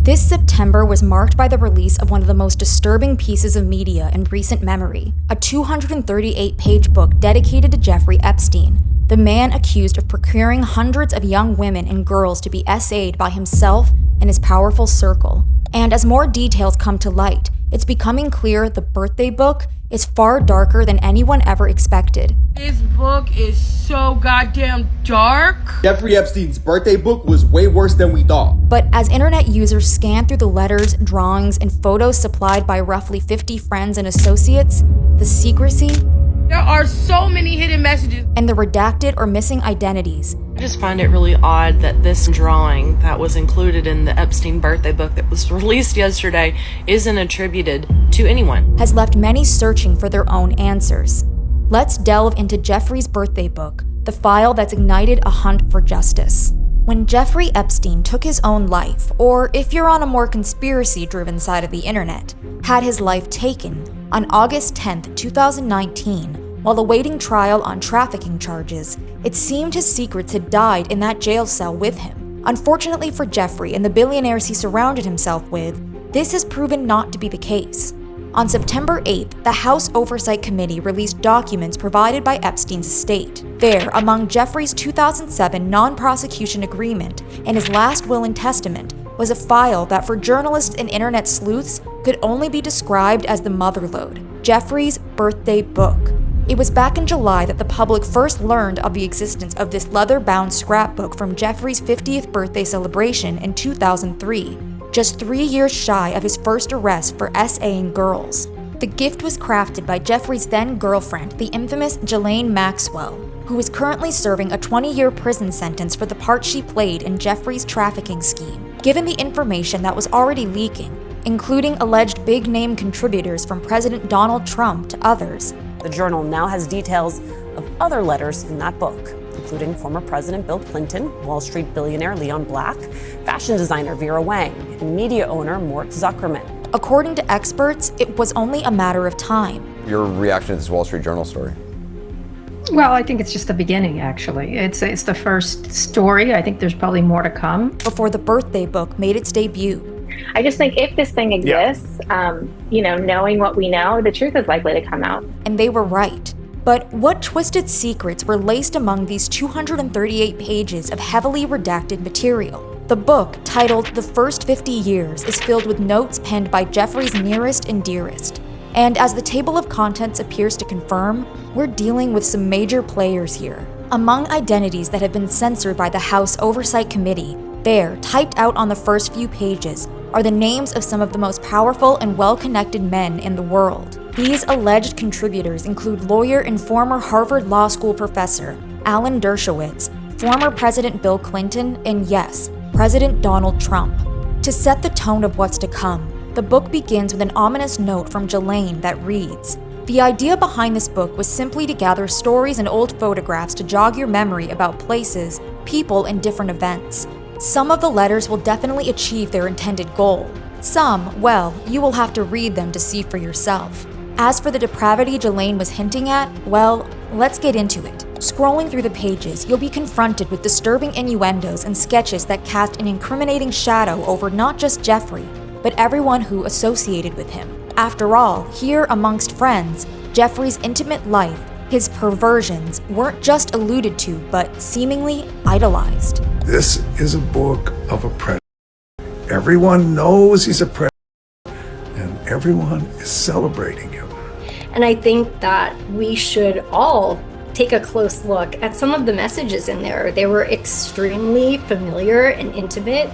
This September was marked by the release of one of the most disturbing pieces of media in recent memory, a 238-page book dedicated to Jeffrey Epstein, the man accused of procuring hundreds of young women and girls to be SA'd by himself and his powerful circle. And as more details come to light, it's becoming clear the birthday book is far darker than anyone ever expected. This book is so goddamn dark. Jeffrey Epstein's birthday book was way worse than we thought. But as internet users scanned through the letters, drawings, and photos supplied by roughly 50 friends and associates, the secrecy, There are so many hidden messages. and the redacted or missing identities I just find it really odd that this drawing that was included in the Epstein birthday book that was released yesterday isn't attributed to anyone. has left many searching for their own answers. Let's delve into Jeffrey's birthday book, the file that's ignited a hunt for justice. When Jeffrey Epstein took his own life, or if you're on a more conspiracy-driven side of the internet, had his life taken on August 10th, 2019, while awaiting trial on trafficking charges, it seemed his secrets had died in that jail cell with him. Unfortunately for Jeffrey and the billionaires he surrounded himself with, this has proven not to be the case. On September 8th, the House Oversight Committee released documents provided by Epstein's estate. There, among Jeffrey's 2007 non-prosecution agreement and his last will and testament, was a file that for journalists and internet sleuths could only be described as the motherlode, Jeffrey's birthday book. It was back in July that the public first learned of the existence of this leather-bound scrapbook from Jeffrey's 50th birthday celebration in 2003, just 3 years shy of his first arrest for SAing girls. The gift was crafted by Jeffrey's then-girlfriend, the infamous Ghislaine Maxwell, who is currently serving a 20-year prison sentence for the part she played in Jeffrey's trafficking scheme. Given the information that was already leaking, including alleged big-name contributors from President Donald Trump to others, the Journal now has details of other letters in that book, including former President Bill Clinton, Wall Street billionaire Leon Black, fashion designer Vera Wang, and media owner Mort Zuckerman. According to experts, it was only a matter of time. Your reaction to this Wall Street Journal story? Well, I think it's just the beginning, actually. It's the first story. I think there's probably more to come. Before the birthday book made its debut. I just think if this thing exists, knowing what we know, the truth is likely to come out. And they were right. But what twisted secrets were laced among these 238 pages of heavily redacted material? The book, titled The First 50 Years, is filled with notes penned by Jeffrey's nearest and dearest. And as the table of contents appears to confirm, we're dealing with some major players here. Among identities that have been censored by the House Oversight Committee, there, typed out on the first few pages, are the names of some of the most powerful and well-connected men in the world. These alleged contributors include lawyer and former Harvard Law School professor Alan Dershowitz, former President Bill Clinton, and yes, President Donald Trump. To set the tone of what's to come, the book begins with an ominous note from Ghislaine that reads, "The idea behind this book was simply to gather stories and old photographs to jog your memory about places, people, and different events. Some of the letters will definitely achieve their intended goal. Some, well, you will have to read them to see for yourself. As for the depravity Ghislaine was hinting at, well, let's get into it. Scrolling through the pages, you'll be confronted with disturbing innuendos and sketches that cast an incriminating shadow over not just Jeffrey, but everyone who associated with him. After all, here amongst friends, Jeffrey's intimate life, his perversions, weren't just alluded to, but seemingly idolized." This is a book of a predator. Everyone knows he's a predator, and everyone is celebrating him. And I think that we should all take a close look at some of the messages in there. They were extremely familiar and intimate,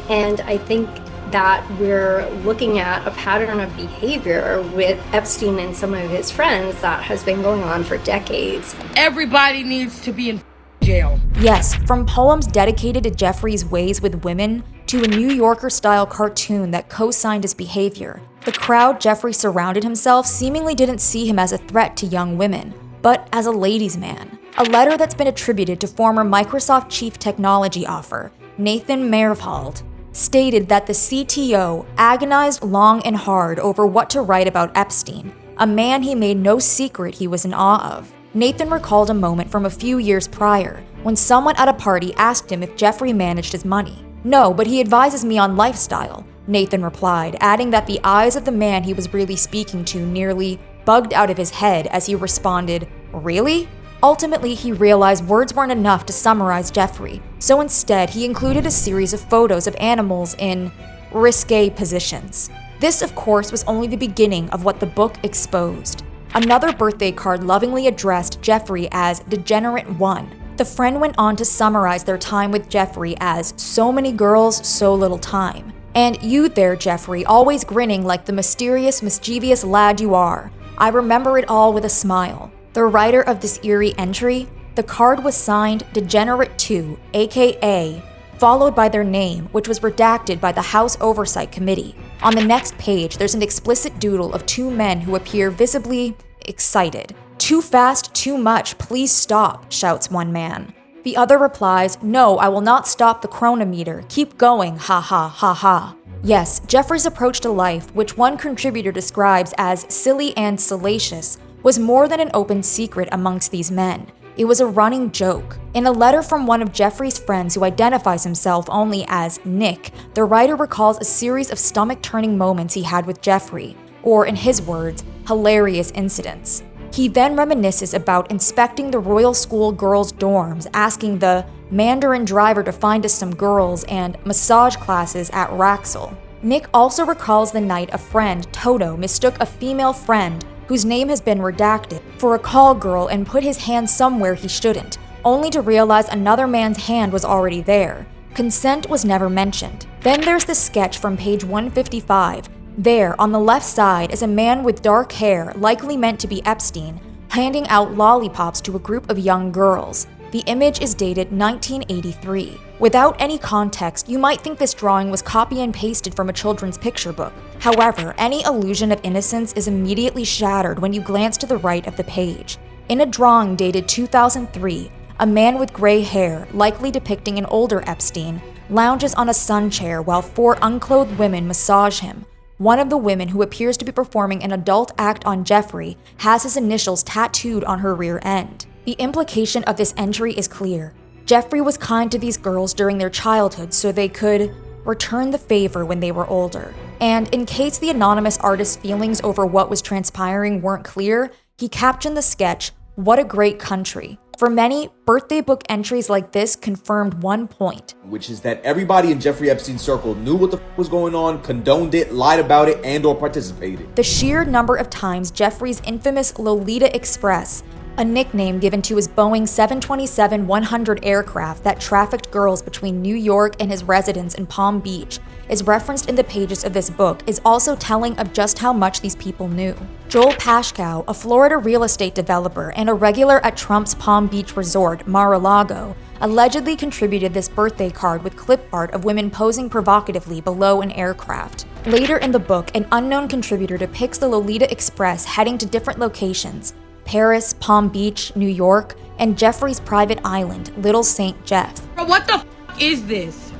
and I think that we're looking at a pattern of behavior with Epstein and some of his friends that has been going on for decades. Everybody needs to be in jail. Yes, from poems dedicated to Jeffrey's ways with women to a New Yorker-style cartoon that co-signed his behavior, the crowd Jeffrey surrounded himself seemingly didn't see him as a threat to young women, but as a ladies' man. A letter that's been attributed to former Microsoft Chief Technology Officer Nathan Myhrvold stated that the CTO agonized long and hard over what to write about Epstein, a man he made no secret he was in awe of. Nathan recalled a moment from a few years prior, when someone at a party asked him if Jeffrey managed his money. "No, but he advises me on lifestyle. Nathan replied, adding that the eyes of the man he was really speaking to nearly bugged out of his head as he responded, "Really?" Ultimately, he realized words weren't enough to summarize Jeffrey, so instead he included a series of photos of animals in risque positions. This, of course, was only the beginning of what the book exposed. Another birthday card lovingly addressed Jeffrey as Degenerate 1. The friend went on to summarize their time with Jeffrey as so many girls, so little time. And you there, Jeffrey, always grinning like the mysterious, mischievous lad you are. I remember it all with a smile. The writer of this eerie entry, the card was signed Degenerate 2, aka, followed by their name, which was redacted by the House Oversight Committee. On the next page, there's an explicit doodle of two men who appear visibly excited. "Too fast, too much, please stop," shouts one man. The other replies, "No, I will not stop the chronometer. Keep going, ha ha ha ha." Yes, Jeffrey's approach to life, which one contributor describes as silly and salacious, was more than an open secret amongst these men. It was a running joke. In a letter from one of Jeffrey's friends who identifies himself only as Nick, the writer recalls a series of stomach-turning moments he had with Jeffrey, or in his words, hilarious incidents. He then reminisces about inspecting the Royal School girls' dorms, asking the Mandarin driver to find us some girls, and massage classes at Raxel. Nick also recalls the night a friend, Toto, mistook a female friend whose name has been redacted, for a call girl and put his hand somewhere he shouldn't, only to realize another man's hand was already there. Consent was never mentioned. Then there's the sketch from page 155. There, on the left side, is a man with dark hair, likely meant to be Epstein, handing out lollipops to a group of young girls. The image is dated 1983. Without any context, you might think this drawing was copy and pasted from a children's picture book. However, any illusion of innocence is immediately shattered when you glance to the right of the page. In a drawing dated 2003, a man with gray hair, likely depicting an older Epstein, lounges on a sun chair while four unclothed women massage him. One of the women, who appears to be performing an adult act on Jeffrey, has his initials tattooed on her rear end. The implication of this entry is clear. Jeffrey was kind to these girls during their childhood so they could return the favor when they were older. And in case the anonymous artist's feelings over what was transpiring weren't clear, he captioned the sketch, "What a great country." For many, birthday book entries like this confirmed one point, which is that everybody in Jeffrey Epstein's circle knew what the was going on, condoned it, lied about it, and or participated. The sheer number of times Jeffrey's infamous Lolita Express, a nickname given to his Boeing 727-100 aircraft that trafficked girls between New York and his residence in Palm Beach, is referenced in the pages of this book, is also telling of just how much these people knew. Joel Pashkow, a Florida real estate developer and a regular at Trump's Palm Beach resort, Mar-a-Lago, allegedly contributed this birthday card with clip art of women posing provocatively below an aircraft. Later in the book, an unknown contributor depicts the Lolita Express heading to different locations, Paris, Palm Beach, New York, and Jeffrey's private island, Little St. Jeff. Bro, what the is this?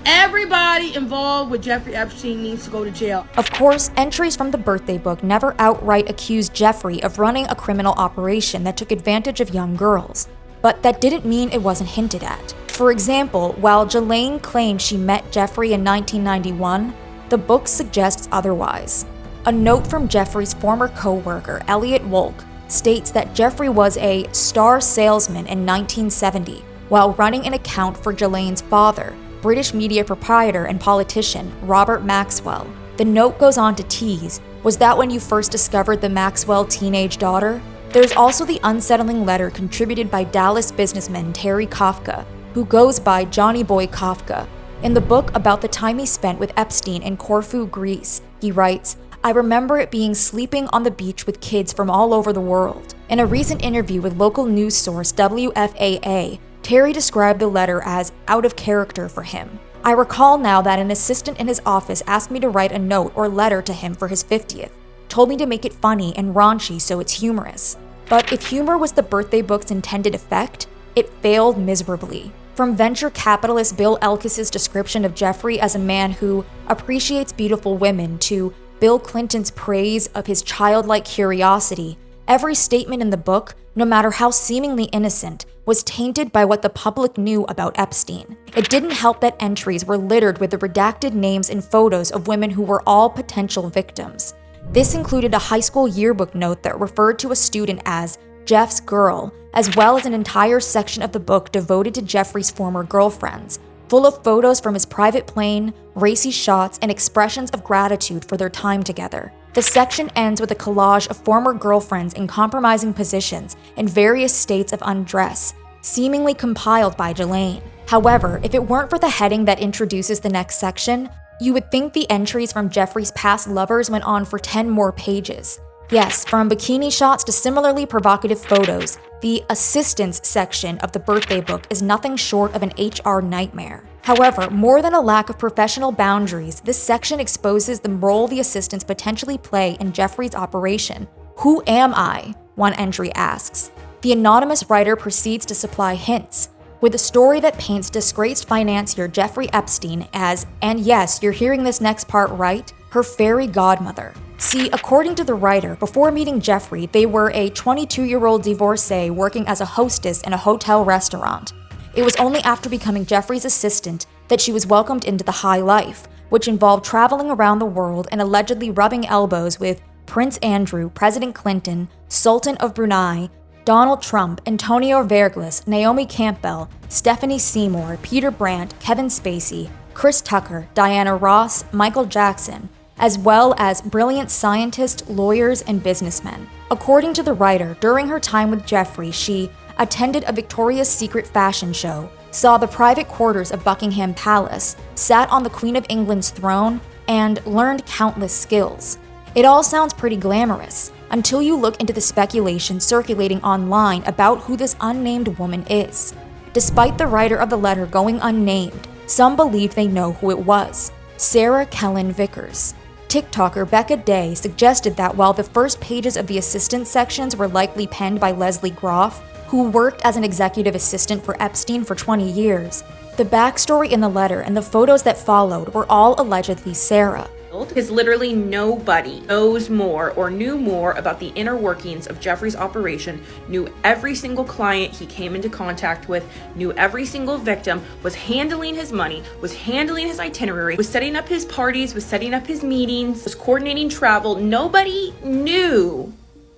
Everybody involved with Jeffrey Epstein needs to go to jail. Of course, entries from the birthday book never outright accused Jeffrey of running a criminal operation that took advantage of young girls. But that didn't mean it wasn't hinted at. For example, while Ghislaine claimed she met Jeffrey in 1991, the book suggests otherwise. A note from Jeffrey's former co-worker, Elliot Wolk, states that Jeffrey was a star salesman in 1970 while running an account for Ghislaine's father, British media proprietor and politician Robert Maxwell. The note goes on to tease, was that when you first discovered the Maxwell teenage daughter? There's also the unsettling letter contributed by Dallas businessman Terry Kafka, who goes by Johnny Boy Kafka. In the book about the time he spent with Epstein in Corfu, Greece, he writes, "I remember it being sleeping on the beach with kids from all over the world." In a recent interview with local news source WFAA, Terry described the letter as out of character for him. "I recall now that an assistant in his office asked me to write a note or letter to him for his 50th, told me to make it funny and raunchy so it's humorous. But if humor was the birthday book's intended effect, it failed miserably. From venture capitalist Bill Elkis's description of Jeffrey as a man who appreciates beautiful women to Bill Clinton's praise of his childlike curiosity, Every statement in the book, no matter how seemingly innocent, was tainted by what the public knew about Epstein. It didn't help that entries were littered with the redacted names and photos of women who were all potential victims. This included a high school yearbook note that referred to a student as Jeff's girl, as well as an entire section of the book devoted to Jeffrey's former girlfriends, full of photos from his private plane, racy shots, and expressions of gratitude for their time together. The section ends with a collage of former girlfriends in compromising positions in various states of undress, seemingly compiled by Ghislaine. However, if it weren't for the heading that introduces the next section, you would think the entries from Jeffrey's past lovers went on for 10 more pages. Yes, from bikini shots to similarly provocative photos, the assistance section of the birthday book is nothing short of an HR nightmare. However, more than a lack of professional boundaries, this section exposes the role the assistants potentially play in Jeffrey's operation. "Who am I?" one entry asks. The anonymous writer proceeds to supply hints, with a story that paints disgraced financier Jeffrey Epstein as, and yes, you're hearing this next part right, her fairy godmother. See, according to the writer, before meeting Jeffrey, they were a 22-year-old divorcee working as a hostess in a hotel restaurant. It was only after becoming Jeffrey's assistant that she was welcomed into the high life, which involved traveling around the world and allegedly rubbing elbows with Prince Andrew, President Clinton, Sultan of Brunei, Donald Trump, Antonio Verglas, Naomi Campbell, Stephanie Seymour, Peter Brandt, Kevin Spacey, Chris Tucker, Diana Ross, Michael Jackson, as well as brilliant scientists, lawyers, and businessmen. According to the writer, during her time with Jeffrey, she attended a Victoria's Secret fashion show, saw the private quarters of Buckingham Palace, sat on the Queen of England's throne, and learned countless skills. It all sounds pretty glamorous, until you look into the speculation circulating online about who this unnamed woman is. Despite the writer of the letter going unnamed, some believe they know who it was: Sarah Kellen Vickers. TikToker Becca Day suggested that while the first pages of the assistant sections were likely penned by Leslie Groff, who worked as an executive assistant for Epstein for 20 years, the backstory in the letter and the photos that followed were all allegedly Sarah. Because literally nobody knows more or knew more about the inner workings of Jeffrey's operation, knew every single client he came into contact with, knew every single victim, was handling his money, was handling his itinerary, was setting up his parties, was setting up his meetings, was coordinating travel. Nobody knew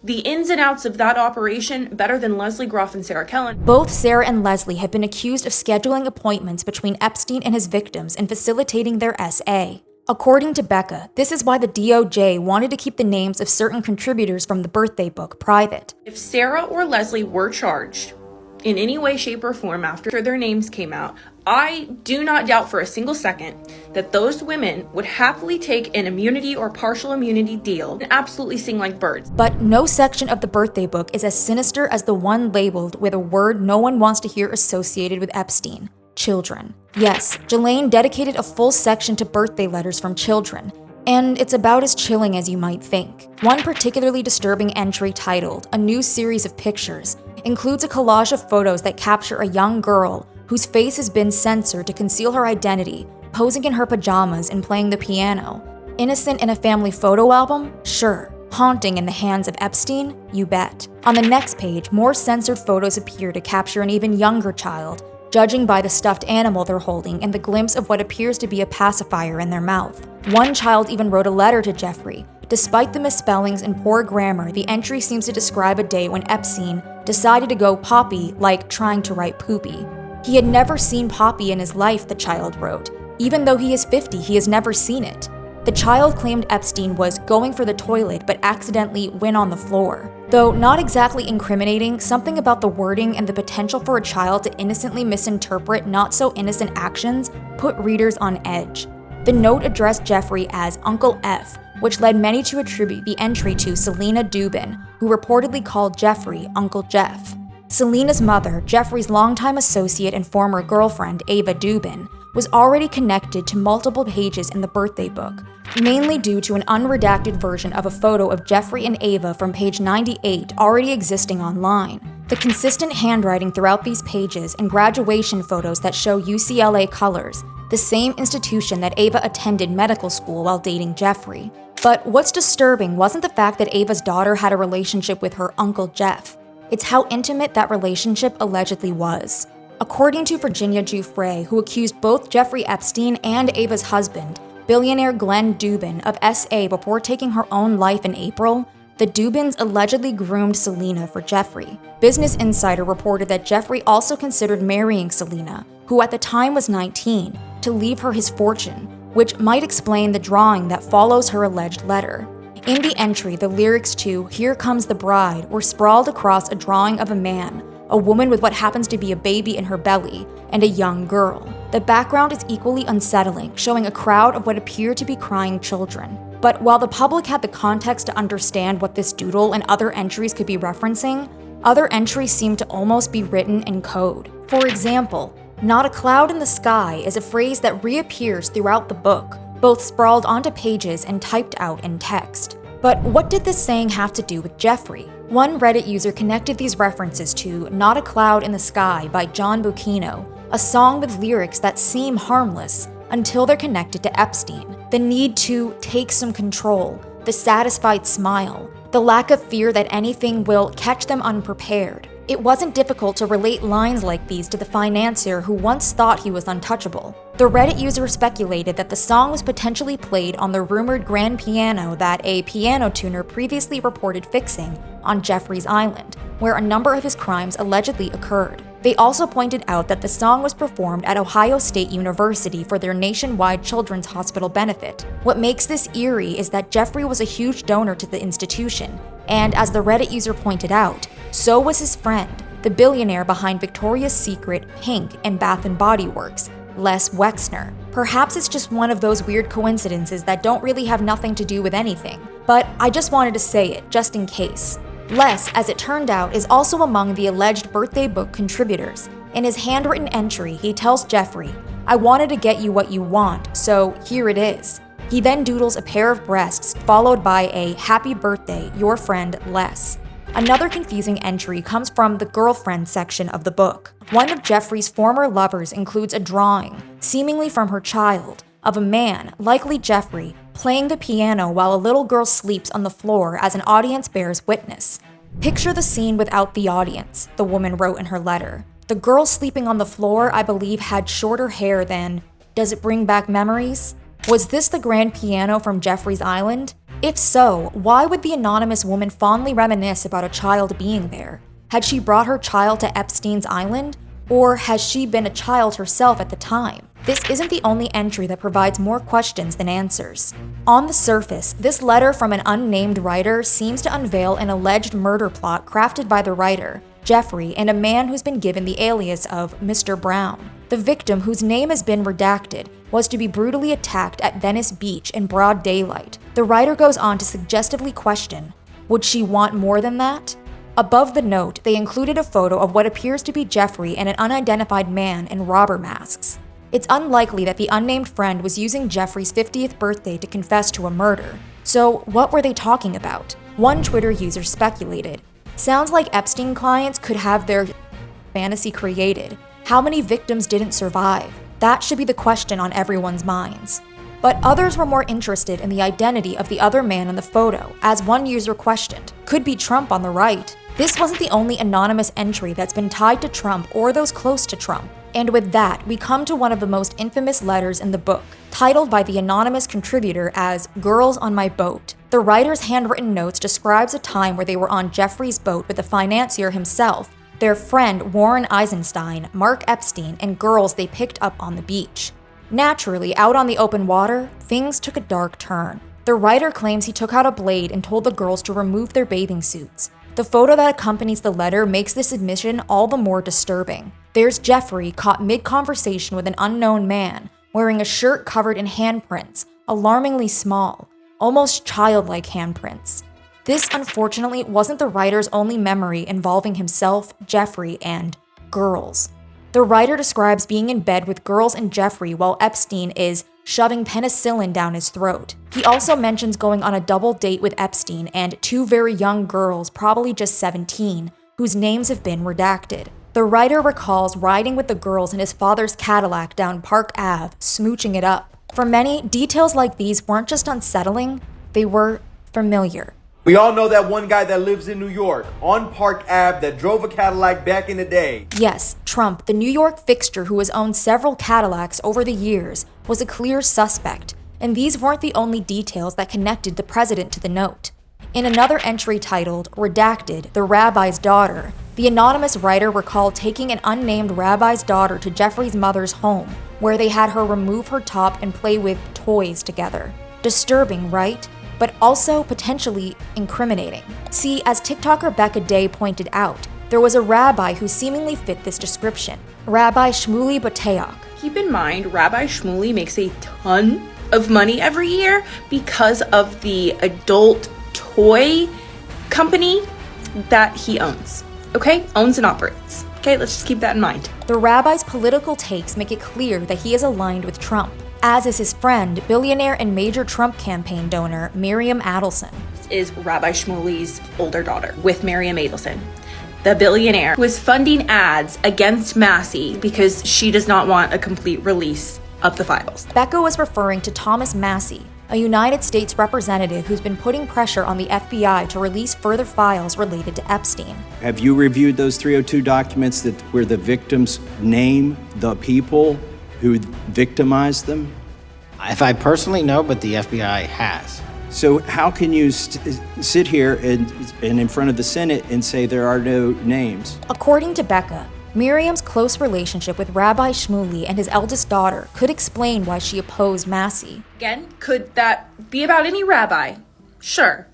the ins and outs of that operation better than Leslie Groff and Sarah Kellen. Both Sarah and Leslie have been accused of scheduling appointments between Epstein and his victims and facilitating their SA. According to Becca, this is why the DOJ wanted to keep the names of certain contributors from the birthday book private. If Sarah or Leslie were charged in any way, shape, or form after their names came out, I do not doubt for a single second that those women would happily take an immunity or partial immunity deal and absolutely sing like birds. But no section of the birthday book is as sinister as the one labeled with a word no one wants to hear associated with Epstein: children. Yes, Ghislaine dedicated a full section to birthday letters from children, and it's about as chilling as you might think. One particularly disturbing entry titled "A New Series of Pictures" includes a collage of photos that capture a young girl whose face has been censored to conceal her identity, posing in her pajamas and playing the piano. Innocent in a family photo album? Sure. Haunting in the hands of Epstein? You bet. On the next page, more censored photos appear to capture an even younger child, judging by the stuffed animal they're holding and the glimpse of what appears to be a pacifier in their mouth. One child even wrote a letter to Jeffrey. Despite the misspellings and poor grammar, the entry seems to describe a day when Epstein decided to go poppy, like trying to write poopy. He had never seen poppy in his life, the child wrote. Even though he is 50, he has never seen it. The child claimed Epstein was going for the toilet but accidentally went on the floor. Though not exactly incriminating, something about the wording and the potential for a child to innocently misinterpret not-so-innocent actions put readers on edge. The note addressed Jeffrey as Uncle F, which led many to attribute the entry to Selena Dubin, who reportedly called Jeffrey Uncle Jeff. Selena's mother, Jeffrey's longtime associate and former girlfriend, Ava Dubin, was already connected to multiple pages in the birthday book, mainly due to an unredacted version of a photo of Jeffrey and Ava from page 98 already existing online. The consistent handwriting throughout these pages and graduation photos that show UCLA colors, the same institution that Ava attended medical school while dating Jeffrey. But what's disturbing wasn't the fact that Ava's daughter had a relationship with her Uncle Jeff. It's how intimate that relationship allegedly was. According to Virginia Giuffre, who accused both Jeffrey Epstein and Ava's husband, billionaire Glenn Dubin, of SA before taking her own life in April, the Dubins allegedly groomed Selena for Jeffrey. Business Insider reported that Jeffrey also considered marrying Selena, who at the time was 19, to leave her his fortune, which might explain the drawing that follows her alleged letter. In the entry, the lyrics to "Here Comes the Bride" were sprawled across a drawing of a man, a woman with what happens to be a baby in her belly, and a young girl. The background is equally unsettling, showing a crowd of what appear to be crying children. But while the public had the context to understand what this doodle and other entries could be referencing, other entries seem to almost be written in code. For example, "Not a cloud in the sky" is a phrase that reappears throughout the book, both sprawled onto pages and typed out in text. But what did this saying have to do with Jeffrey? One Reddit user connected these references to "Not a Cloud in the Sky" by John Bucchino, a song with lyrics that seem harmless until they're connected to Epstein. The need to take some control, the satisfied smile, the lack of fear that anything will catch them unprepared. It wasn't difficult to relate lines like these to the financier who once thought he was untouchable. The Reddit user speculated that the song was potentially played on the rumored grand piano that a piano tuner previously reported fixing on Jeffrey's Island, where a number of his crimes allegedly occurred. They also pointed out that the song was performed at Ohio State University for their nationwide children's hospital benefit. What makes this eerie is that Jeffrey was a huge donor to the institution, and as the Reddit user pointed out, so was his friend, the billionaire behind Victoria's Secret, Pink, and Bath & Body Works, Les Wexner. Perhaps it's just one of those weird coincidences that don't really have nothing to do with anything, but I just wanted to say it, just in case. Les, as it turned out, is also among the alleged birthday book contributors. In his handwritten entry, he tells Jeffrey, "I wanted to get you what you want, so here it is." He then doodles a pair of breasts, followed by a "Happy birthday, your friend Les." Another confusing entry comes from the girlfriend section of the book. One of Jeffrey's former lovers includes a drawing, seemingly from her child, of a man, likely Jeffrey, playing the piano while a little girl sleeps on the floor as an audience bears witness. "Picture the scene without the audience," the woman wrote in her letter. "The girl sleeping on the floor, I believe, had shorter hair than... Does it bring back memories? Was this the grand piano from Jeffrey's Island? If so, why would the anonymous woman fondly reminisce about a child being there? Had she brought her child to Epstein's Island? Or has she been a child herself at the time? This isn't the only entry that provides more questions than answers. On the surface, this letter from an unnamed writer seems to unveil an alleged murder plot crafted by the writer, Jeffrey, and a man who's been given the alias of Mr. Brown. The victim, whose name has been redacted, was to be brutally attacked at Venice Beach in broad daylight. The writer goes on to suggestively question, would she want more than that? Above the note, they included a photo of what appears to be Jeffrey and an unidentified man in robber masks. It's unlikely that the unnamed friend was using Jeffrey's 50th birthday to confess to a murder. So what were they talking about? One Twitter user speculated, "Sounds like Epstein clients could have their fantasy created. How many victims didn't survive? That should be the question on everyone's minds." But others were more interested in the identity of the other man in the photo, as one user questioned, could be Trump on the right. This wasn't the only anonymous entry that's been tied to Trump or those close to Trump. And with that, we come to one of the most infamous letters in the book, titled by the anonymous contributor as "Girls on My Boat." The writer's handwritten notes describes a time where they were on Jeffrey's boat with the financier himself, their friend Warren Eisenstein, Mark Epstein, and girls they picked up on the beach. Naturally, out on the open water, things took a dark turn. The writer claims he took out a blade and told the girls to remove their bathing suits. The photo that accompanies the letter makes this admission all the more disturbing. There's Jeffrey caught mid-conversation with an unknown man, wearing a shirt covered in handprints, alarmingly small, almost childlike handprints. This, unfortunately, wasn't the writer's only memory involving himself, Jeffrey, and girls. The writer describes being in bed with girls and Jeffrey while Epstein is shoving penicillin down his throat. He also mentions going on a double date with Epstein and two very young girls, probably just 17, whose names have been redacted. The writer recalls riding with the girls in his father's Cadillac down Park Ave, smooching it up. For many, details like these weren't just unsettling, They were familiar. We all know that one guy that lives in New York, on Park Ave, that drove a Cadillac back in the day. Yes, Trump, the New York fixture who has owned several Cadillacs over the years, was a clear suspect, and these weren't the only details that connected the president to the note. In another entry titled, Redacted, the Rabbi's Daughter, the anonymous writer recalled taking an unnamed rabbi's daughter to Jeffrey's mother's home, where they had her remove her top and play with toys together. Disturbing, right? But also potentially incriminating. See, as TikToker Becca Day pointed out, there was a rabbi who seemingly fit this description, Rabbi Shmuley Bateach. Keep in mind, Rabbi Shmuley makes a ton of money every year because of the adult toy company that he owns. Okay? Owns and operates. Okay, let's just keep that in mind. The rabbi's political takes make it clear that he is aligned with Trump, as is his friend, billionaire and major Trump campaign donor, Miriam Adelson. This is Rabbi Shmuley's older daughter with Miriam Adelson, the billionaire who is funding ads against Massey because she does not want a complete release of the files. Becca was referring to Thomas Massey, a United States representative who's been putting pressure on the FBI to release further files related to Epstein. Have you reviewed those 302 documents where the victims name the people who victimized them? If I personally know, but the FBI has. So how can you sit here and in front of the Senate and say there are no names? According to Becca, Miriam's close relationship with Rabbi Shmuley and his eldest daughter could explain why she opposed Massey. Again, could that be about any rabbi? Sure.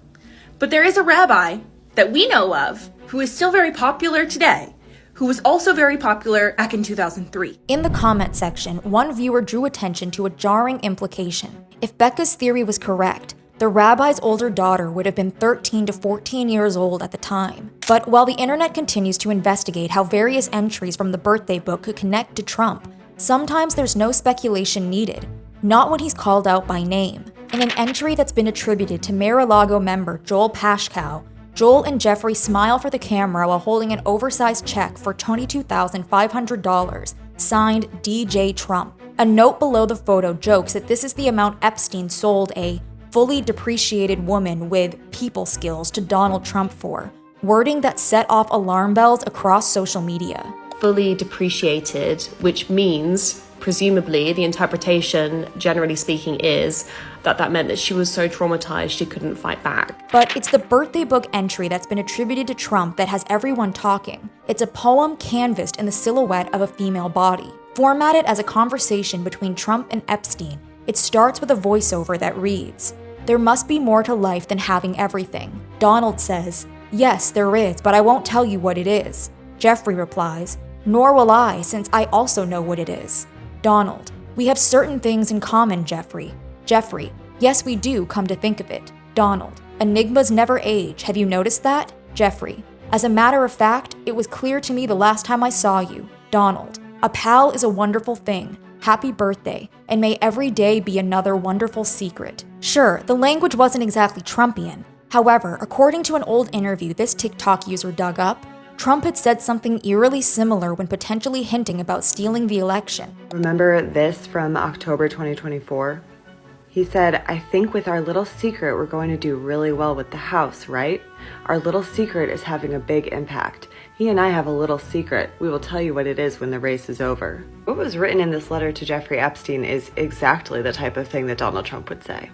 But there is a rabbi that we know of who is still very popular today, who was also very popular back in 2003. In the comment section, one viewer drew attention to a jarring implication. If Becca's theory was correct, the rabbi's older daughter would have been 13 to 14 years old at the time. But while the internet continues to investigate how various entries from the birthday book could connect to Trump, sometimes there's no speculation needed, not when he's called out by name. In an entry that's been attributed to Mar-a-Lago member Joel Pashkow, Joel and Jeffrey smile for the camera while holding an oversized check for $22,500, signed DJ Trump. A note below the photo jokes that this is the amount Epstein sold a fully depreciated woman with people skills to Donald Trump for, wording that set off alarm bells across social media. Fully depreciated, which means, presumably, the interpretation, generally speaking, is that meant that she was so traumatized she couldn't fight back. But it's the birthday book entry that's been attributed to Trump that has everyone talking. It's a poem canvassed in the silhouette of a female body. Formatted as a conversation between Trump and Epstein, it starts with a voiceover that reads, "There must be more to life than having everything." Donald says, "Yes, there is, but I won't tell you what it is." Jeffrey replies, "Nor will I, since I also know what it is." Donald, "We have certain things in common, Jeffrey." Jeffrey, "Yes, we do, come to think of it." Donald, "Enigmas never age, have you noticed that?" Jeffrey, "As a matter of fact, it was clear to me the last time I saw you." Donald, "A pal is a wonderful thing. Happy birthday, and may every day be another wonderful secret." Sure, the language wasn't exactly Trumpian. However, according to an old interview this TikTok user dug up, Trump had said something eerily similar when potentially hinting about stealing the election. Remember this from October 2024? He said, "I think with our little secret, we're going to do really well with the House, right? Our little secret is having a big impact. He and I have a little secret. We will tell you what it is when the race is over." What was written in this letter to Jeffrey Epstein is exactly the type of thing that Donald Trump would say.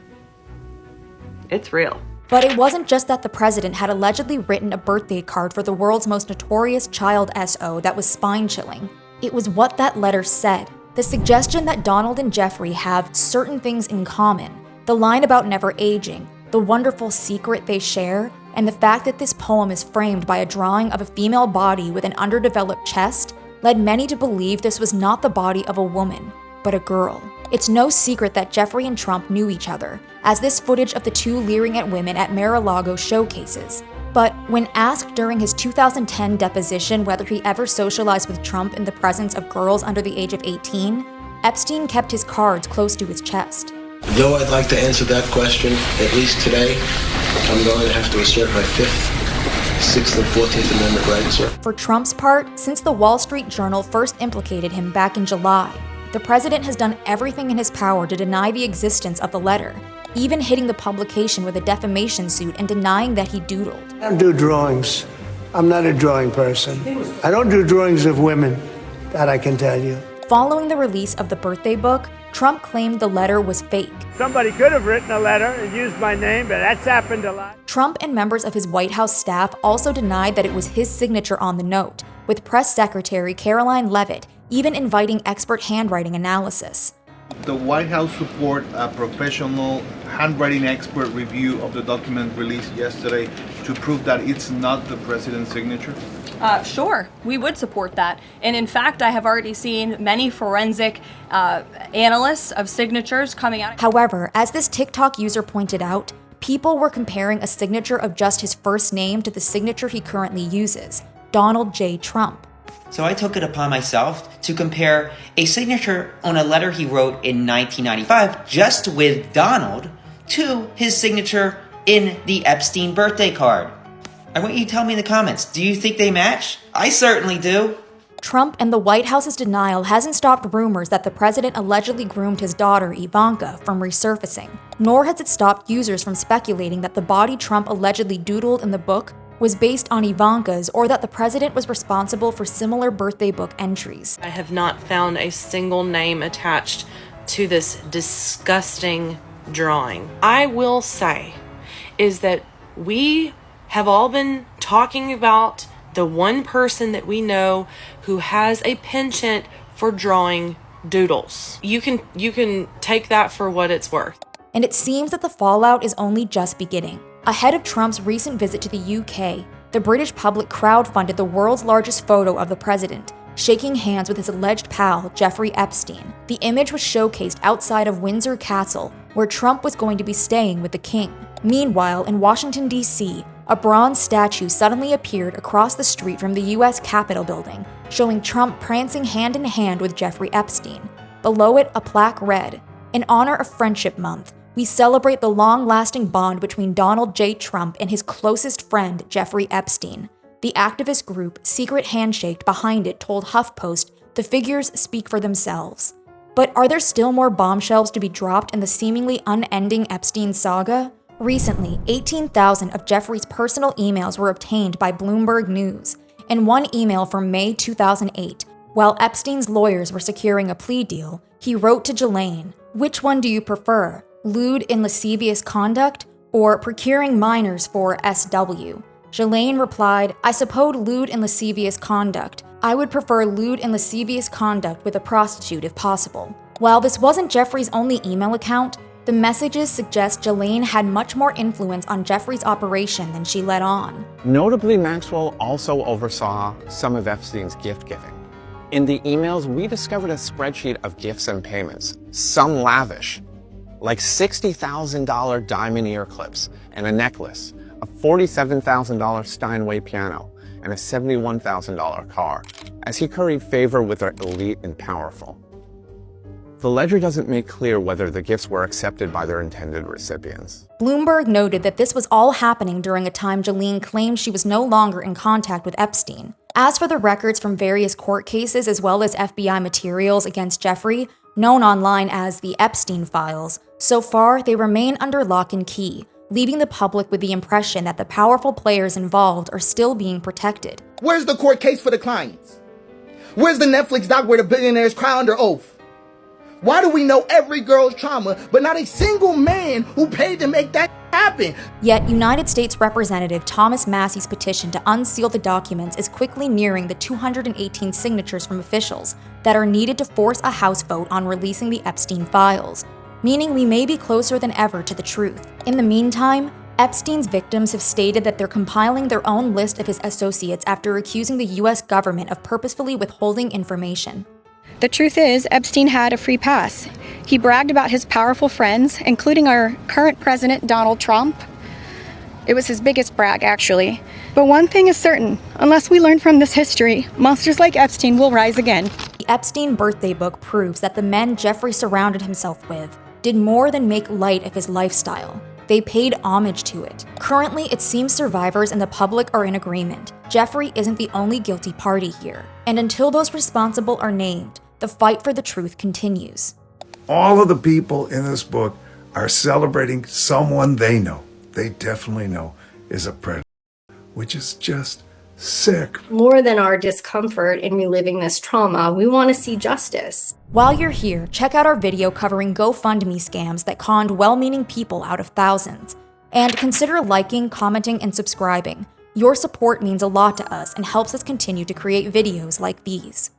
It's real. But it wasn't just that the president had allegedly written a birthday card for the world's most notorious child SO that was spine-chilling. It was what that letter said. The suggestion that Donald and Jeffrey have certain things in common, the line about never aging, the wonderful secret they share, and the fact that this poem is framed by a drawing of a female body with an underdeveloped chest, led many to believe this was not the body of a woman, but a girl. It's no secret that Jeffrey and Trump knew each other, as this footage of the two leering at women at Mar-a-Lago showcases. But when asked during his 2010 deposition whether he ever socialized with Trump in the presence of girls under the age of 18, Epstein kept his cards close to his chest. Though I'd like to answer that question, at least today, I'm going to have to assert my 5th, 6th, and 14th Amendment rights, sir. For Trump's part, since the Wall Street Journal first implicated him back in July, the president has done everything in his power to deny the existence of the letter, even hitting the publication with a defamation suit and denying that he doodled. I don't do drawings. I'm not a drawing person. I don't do drawings of women, that I can tell you. Following the release of the birthday book, Trump claimed the letter was fake. Somebody could have written a letter and used my name, but that's happened a lot. Trump and members of his White House staff also denied that it was his signature on the note, with Press Secretary Caroline Leavitt even inviting expert handwriting analysis. The White House support a professional handwriting expert review of the document released yesterday to prove that it's not the president's signature? Sure, we would support that. And in fact, I have already seen many forensic analysts of signatures coming out. However, as this TikTok user pointed out, people were comparing a signature of just his first name to the signature he currently uses, Donald J. Trump. So I took it upon myself to compare a signature on a letter he wrote in 1995 just with Donald to his signature in the Epstein birthday card. I want you to tell me in the comments, do you think they match? I certainly do. Trump and the White House's denial hasn't stopped rumors that the president allegedly groomed his daughter, Ivanka, from resurfacing, nor has it stopped users from speculating that the body Trump allegedly doodled in the book was based on Ivanka's, or that the president was responsible for similar birthday book entries. I have not found a single name attached to this disgusting drawing. I will say is that we have all been talking about the one person that we know who has a penchant for drawing doodles. You can take that for what it's worth. And it seems that the fallout is only just beginning. Ahead of Trump's recent visit to the UK, the British public crowdfunded the world's largest photo of the president, shaking hands with his alleged pal, Jeffrey Epstein. The image was showcased outside of Windsor Castle, where Trump was going to be staying with the king. Meanwhile, in Washington, D.C., a bronze statue suddenly appeared across the street from the U.S. Capitol building, showing Trump prancing hand in hand with Jeffrey Epstein. Below it, a plaque read, "In honor of Friendship Month, we celebrate the long-lasting bond between Donald J. Trump and his closest friend, Jeffrey Epstein." The activist group Secret Handshake behind it told HuffPost the figures speak for themselves. But are there still more bombshells to be dropped in the seemingly unending Epstein saga? Recently, 18,000 of Jeffrey's personal emails were obtained by Bloomberg News. In one email from May 2008, while Epstein's lawyers were securing a plea deal, he wrote to Ghislaine, "Which one do you prefer, lewd and lascivious conduct, or procuring minors for SW?" Ghislaine replied, "I suppose lewd and lascivious conduct. I would prefer lewd and lascivious conduct with a prostitute if possible." While this wasn't Jeffrey's only email account, the messages suggest Ghislaine had much more influence on Jeffrey's operation than she let on. Notably, Maxwell also oversaw some of Epstein's gift giving. In the emails, we discovered a spreadsheet of gifts and payments, some lavish, like $60,000 diamond ear clips and a necklace, a $47,000 Steinway piano, and a $71,000 car, as he curried favor with the elite and powerful. The ledger doesn't make clear whether the gifts were accepted by their intended recipients. Bloomberg noted that this was all happening during a time Ghislaine claimed she was no longer in contact with Epstein. As for the records from various court cases as well as FBI materials against Jeffrey, known online as the Epstein files, so far they remain under lock and key, leaving the public with the impression that the powerful players involved are still being protected. Where's the court case for the clients? Where's the Netflix doc where the billionaires cry under oath? Why do we know every girl's trauma, but not a single man who paid to make that happen? Yet, United States Representative Thomas Massey's petition to unseal the documents is quickly nearing the 218 signatures from officials that are needed to force a House vote on releasing the Epstein files, meaning we may be closer than ever to the truth. In the meantime, Epstein's victims have stated that they're compiling their own list of his associates after accusing the U.S. government of purposefully withholding information. The truth is, Epstein had a free pass. He bragged about his powerful friends, including our current president, Donald Trump. It was his biggest brag, actually. But one thing is certain, unless we learn from this history, monsters like Epstein will rise again. The Epstein birthday book proves that the men Jeffrey surrounded himself with did more than make light of his lifestyle. They paid homage to it. Currently, it seems survivors and the public are in agreement. Jeffrey isn't the only guilty party here. And until those responsible are named, the fight for the truth continues. All of the people in this book are celebrating someone they definitely know, is a predator, which is just sick. More than our discomfort in reliving this trauma, we want to see justice. While you're here, check out our video covering GoFundMe scams that conned well-meaning people out of thousands. And consider liking, commenting, and subscribing. Your support means a lot to us and helps us continue to create videos like these.